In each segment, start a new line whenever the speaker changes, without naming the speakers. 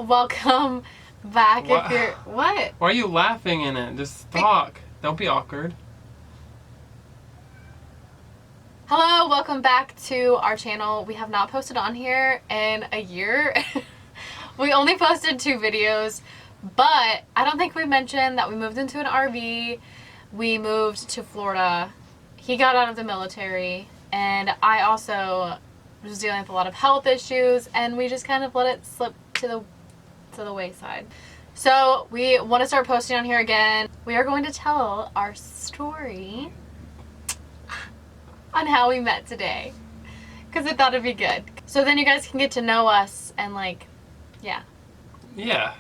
Welcome back.
What?
If you're what?
Why are you laughing in it? Just talk. Don't be awkward.
Hello, welcome back to our channel. We have not posted on here in a year. We only posted 2 videos, but I don't think we mentioned that we moved into an RV. We moved to Florida. He got out of the military, and I also was dealing with a lot of health issues, and we just kind of let it slip to the wayside. So we want to start posting on here again. We are going to tell our story on how we met today, because I thought it'd be good. So then you guys can get to know us and yeah.
Yeah.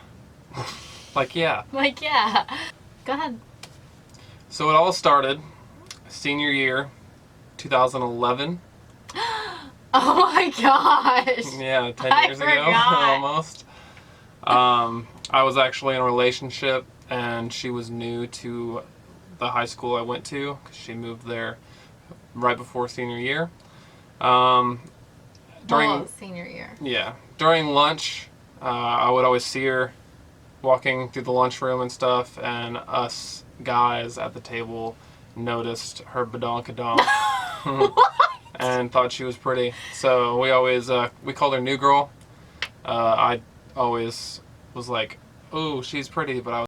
yeah.
Yeah. Go ahead.
So it all started senior year, 2011.
Oh my gosh.
Yeah, 10
I
years ago,
forgot.
almost. I was actually in a relationship, and she was new to the high school I went to, because she moved there right before senior year.
Senior year.
Yeah, during lunch, I would always see her walking through the lunchroom and stuff, and us guys at the table noticed her badonkadonk and thought she was pretty. So we always we called her New Girl. I always was like, "Oh, she's pretty," but I was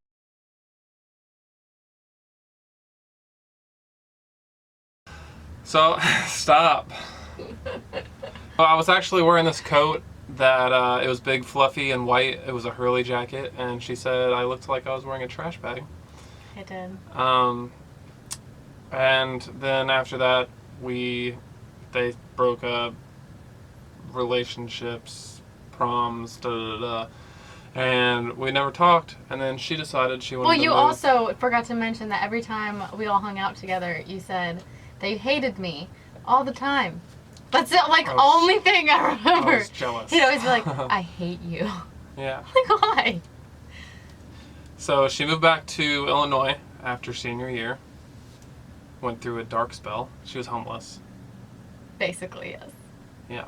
so stop. Well, I was actually wearing this coat that it was big, fluffy, and white. It was a Hurley jacket, and she said I looked like I was wearing a trash bag.
I did.
And then after that, they broke up, relationships, proms, and we never talked. And then she decided she wanted
Well,
to
you
move.
also forgot to mention that every time we all hung out together, you said that you hated me all the time. That's the only thing I remember.
I was jealous.
He'd always be like, I hate you.
Yeah.
Like, why?
So she moved back to Illinois after senior year. Went through a dark spell. She was homeless.
Basically, yes.
Yeah.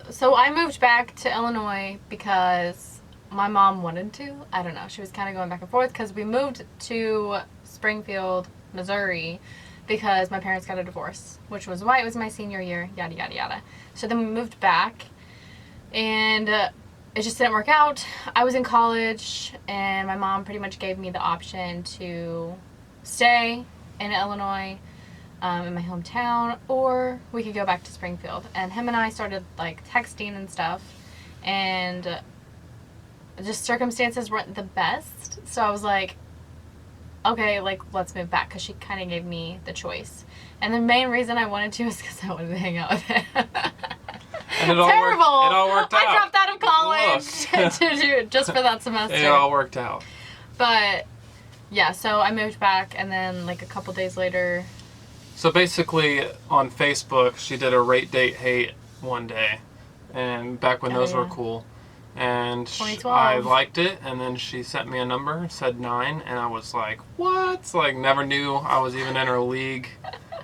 So I moved back to Illinois because my mom wanted to. I don't know. She was kind of going back and forth because we moved to Springfield, Missouri because my parents got a divorce, which was why it was my senior year, yada, yada, yada. So then we moved back, and it just didn't work out. I was in college, and my mom pretty much gave me the option to stay in Illinois, in my hometown, or we could go back to Springfield. And him and I started texting and stuff, and just circumstances weren't the best. So I was like, okay, let's move back, because she kind of gave me the choice. And the main reason I wanted to is because I wanted to hang out with him.
And it all
Terrible.
It all worked out.
I dropped out of college to do it just for that semester.
It all worked out.
But yeah, so I moved back, and then a couple days later.
So basically, on Facebook, she did a rate, date, hate one day, and back when those were cool. And I liked it, and then she sent me a number, said 9, and I was like, what? Never knew I was even in her league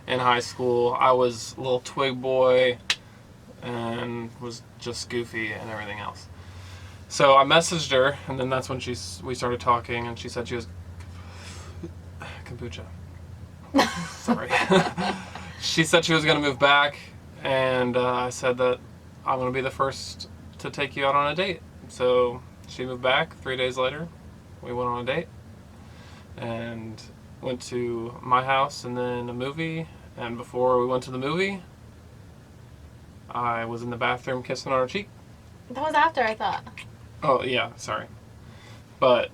in high school. I was a little twig boy and was just goofy and everything else. So I messaged her, and then that's when we started talking, and she said she was kombucha. Sorry. She said she was going to move back, and I said that I'm going to be the first to take you out on a date. So she moved back. 3 days later, we went on a date and went to my house and then a movie. And before we went to the movie, I was in the bathroom kissing on her cheek.
That was after, I thought.
Oh, yeah, sorry. But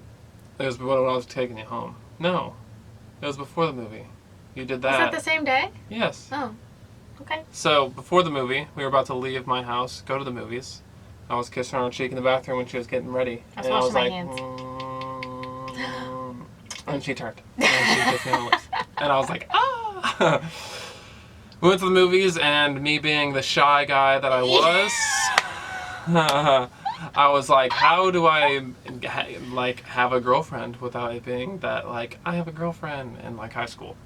it was when I was taking you home. No, it was before the movie. You did that.
Was that the same day?
Yes.
Oh, okay.
So before the movie, we were about to leave my house, go to the movies. I was kissing her on her cheek in the bathroom when she was geting ready.
I was washing my hands.
And she turned. And she kissed me on the lips. And I was like, ah! We went to the movies, and me being the shy guy that I was, I was like, how do I have a girlfriend without it being that I have a girlfriend in high school?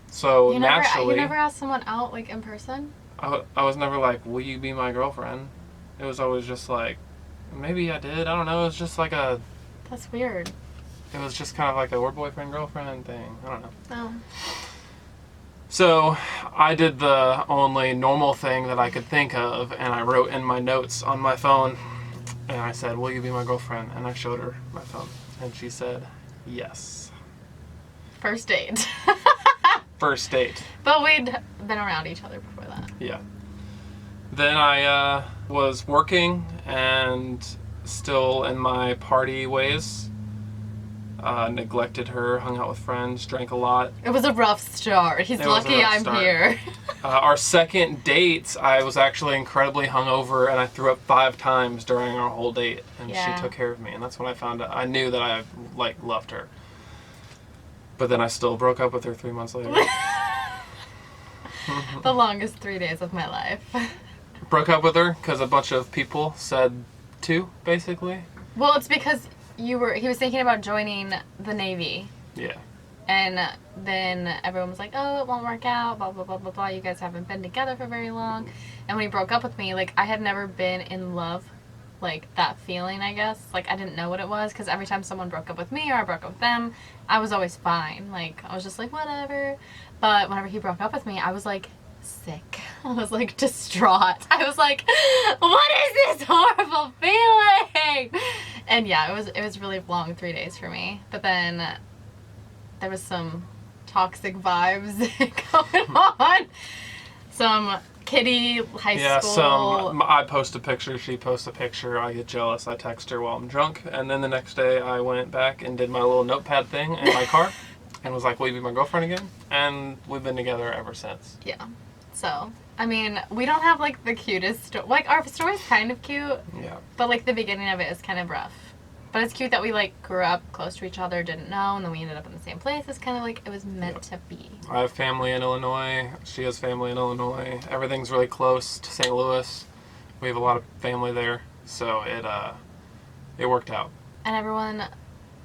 So naturally,
you never asked someone out in person?
I was never like, will you be my girlfriend? It was always just like, Maybe I did. I don't know. It was just like a...
That's weird.
It was just kind of like a we're boyfriend-girlfriend thing. I don't know.
Oh.
So I did the only normal thing that I could think of, and I wrote in my notes on my phone, and I said, will you be my girlfriend? And I showed her my phone, and she said, yes.
First date.
First date.
But we'd been around each other before that.
Yeah. Then I was working and still in my party ways. Neglected her, hung out with friends, drank a lot.
It was a rough start. He's lucky I'm here.
Our second date, I was actually incredibly hungover, and I threw up 5 times during our whole date, and she took care of me, and that's when I found out. I knew that I loved her, but then I still broke up with her 3 months later.
The longest 3 days of my life.
Broke up with her because a bunch of people said to, basically.
Well, it's because he was thinking about joining the Navy.
Yeah.
And then everyone was like, oh, it won't work out, blah, blah, blah, blah, blah. You guys haven't been together for very long. And when he broke up with me, like, I had never been in love, like, that feeling, I guess. Like, I didn't know what it was, because every time someone broke up with me or I broke up with them, I was always fine. Like, I was just like, whatever. But whenever he broke up with me, I was, like, sick. I was, like, distraught. I was like, what is this horrible feeling? And yeah, it was really long 3 days for me. But then there was some toxic vibes going on. Some kiddie high school.
I post a picture, she posts a picture, I get jealous, I text her while I'm drunk, and then the next day I went back and did my little notepad thing in my car and was like, will you be my girlfriend again? And we've been together ever since.
Yeah. So, I mean, we don't have, like, the cutest story. Like, our story's kind of cute.
Yeah.
But, like, the beginning of it is kind of rough. But it's cute that we, like, grew up close to each other, didn't know, and then we ended up in the same place. It's kind of like it was meant to be.
I have family in Illinois. She has family in Illinois. Everything's really close to St. Louis. We have a lot of family there. So it worked out.
And everyone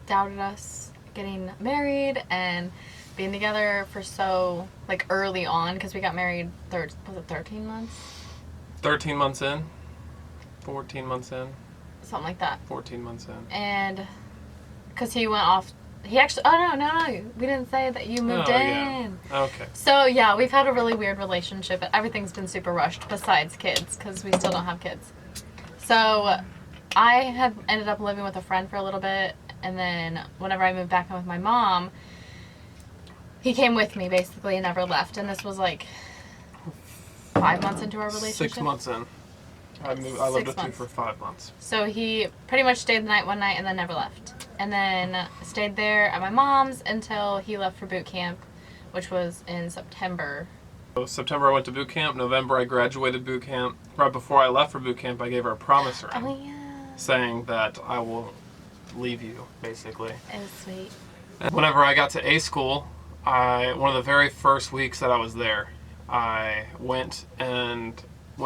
doubted us getting married and being together for so, like, early on, because we got married, was it 13 months?
13 months in. 14 months in.
Something like that.
14 months in.
And because he went off, he actually, no, we didn't say that you moved in.
Yeah. Okay.
So, yeah, we've had a really weird relationship. Everything's been super rushed besides kids, because we still don't have kids. So, I had ended up living with a friend for a little bit, and then whenever I moved back in with my mom, he came with me, basically, and never left. And this was, like, 5 months into our relationship.
6 months in. I lived with you for 5 months.
So he pretty much stayed the night one night and then never left. And then stayed there at my mom's until he left for boot camp, which was in September.
So September I went to boot camp. November I graduated boot camp. Right before I left for boot camp, I gave her a promise ring.
Oh, yeah.
Saying that I will leave you, basically.
It was sweet.
And whenever I got to A school, one of the very first weeks that I was there, I went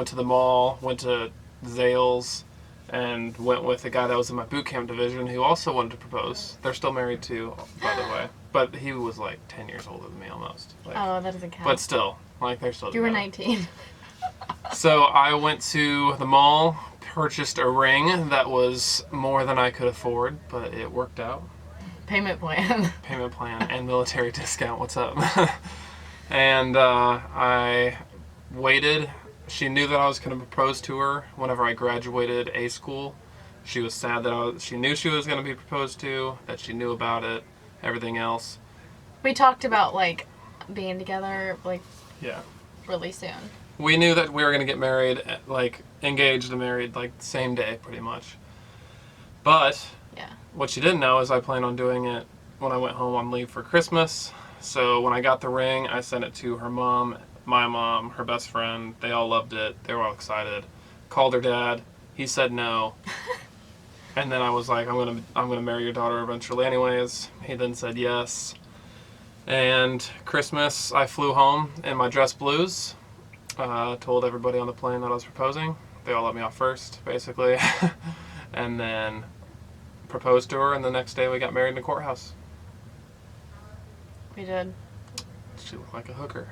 to the mall, went to Zales, and went with a guy that was in my boot camp division who also wanted to propose. They're still married too, by the way. But he was like 10 years older than me almost. Like,
oh, that doesn't count.
But still, like they're still
You
together.
were 19.
So I went to the mall, purchased a ring that was more than I could afford, but it worked out.
Payment plan.
Payment plan and military discount, what's up? And I waited. She knew that I was going to propose to her whenever I graduated A school. She was sad that she knew she was going to be proposed to, that she knew about it, everything else.
We talked about, like, being together, like,
Yeah.
really soon.
We knew that we were going to get married, like, engaged and married, like, same day, pretty much. But
Yeah.
what she didn't know is I planned on doing it when I went home on leave for Christmas. So when I got the ring, I sent it to her mom, my mom, her best friend. They all loved it. They were all excited. Called her dad. He said no. And then I was like, I'm gonna marry your daughter eventually anyways. He then said yes. And Christmas, I flew home in my dress blues. Told everybody on the plane that I was proposing. They all let me off first, basically. And then proposed to her, and the next day we got married in the courthouse.
We did.
She looked like a hooker.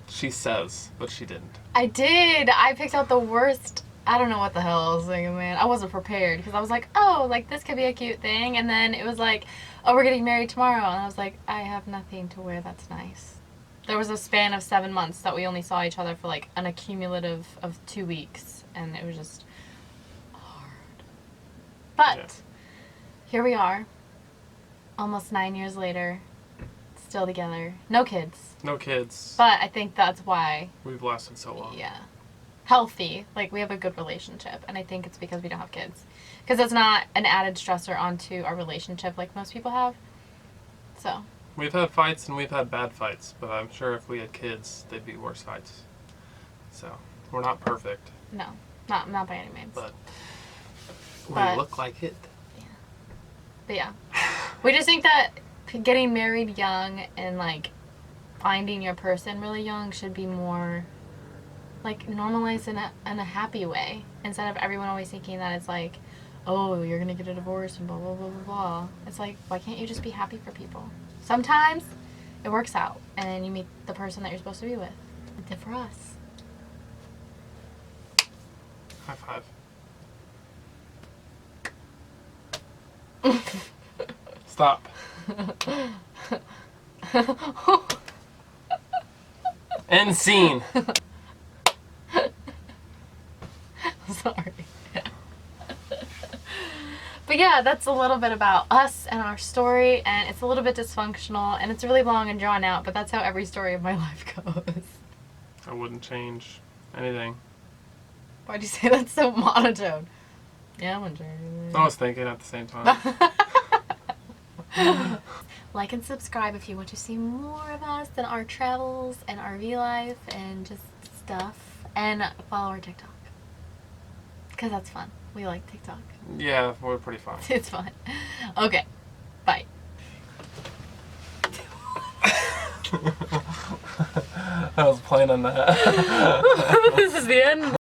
She says, but she didn't.
I did. I picked out the worst I don't know what the hell I was thinking, man. I wasn't prepared because I was like, oh, like this could be a cute thing. And then it was like, oh, we're getting married tomorrow. And I was like, I have nothing to wear that's nice. There was a span of 7 months that we only saw each other for like an accumulative of 2 weeks. And it was just hard. But here we are, almost 9 years later, still together. No kids.
No kids.
But I think that's why.
We've lasted so long.
Yeah. Healthy. Like, we have a good relationship. And I think it's because we don't have kids. Because it's not an added stressor onto our relationship like most people have. So.
We've had fights and we've had bad fights. But I'm sure if we had kids, they'd be worse fights. So, we're not perfect.
No. Not by any means.
But we look like it.
Yeah. But yeah. We just think that getting married young and, like, finding your person really young should be more, like, normalized in a happy way. Instead of everyone always thinking that it's like, oh, you're going to get a divorce and blah, blah, blah, blah, blah. It's like, why can't you just be happy for people? Sometimes it works out and you meet the person that you're supposed to be with. It did for us.
High five. Stop. End scene.
Sorry. But yeah, that's a little bit about us and our story, and it's a little bit dysfunctional, and it's really long and drawn out, but that's how every story of my life goes.
I wouldn't change anything.
Why'd you say that so monotone? Yeah, I wouldn't change anything.
I was thinking at the same time.
Like and subscribe if you want to see more of us and our travels and RV life and just stuff. And follow our TikTok. Because that's fun. We like TikTok.
Yeah, we're pretty fun.
It's fun. Okay. Bye.
I was playing on that.
This is the end.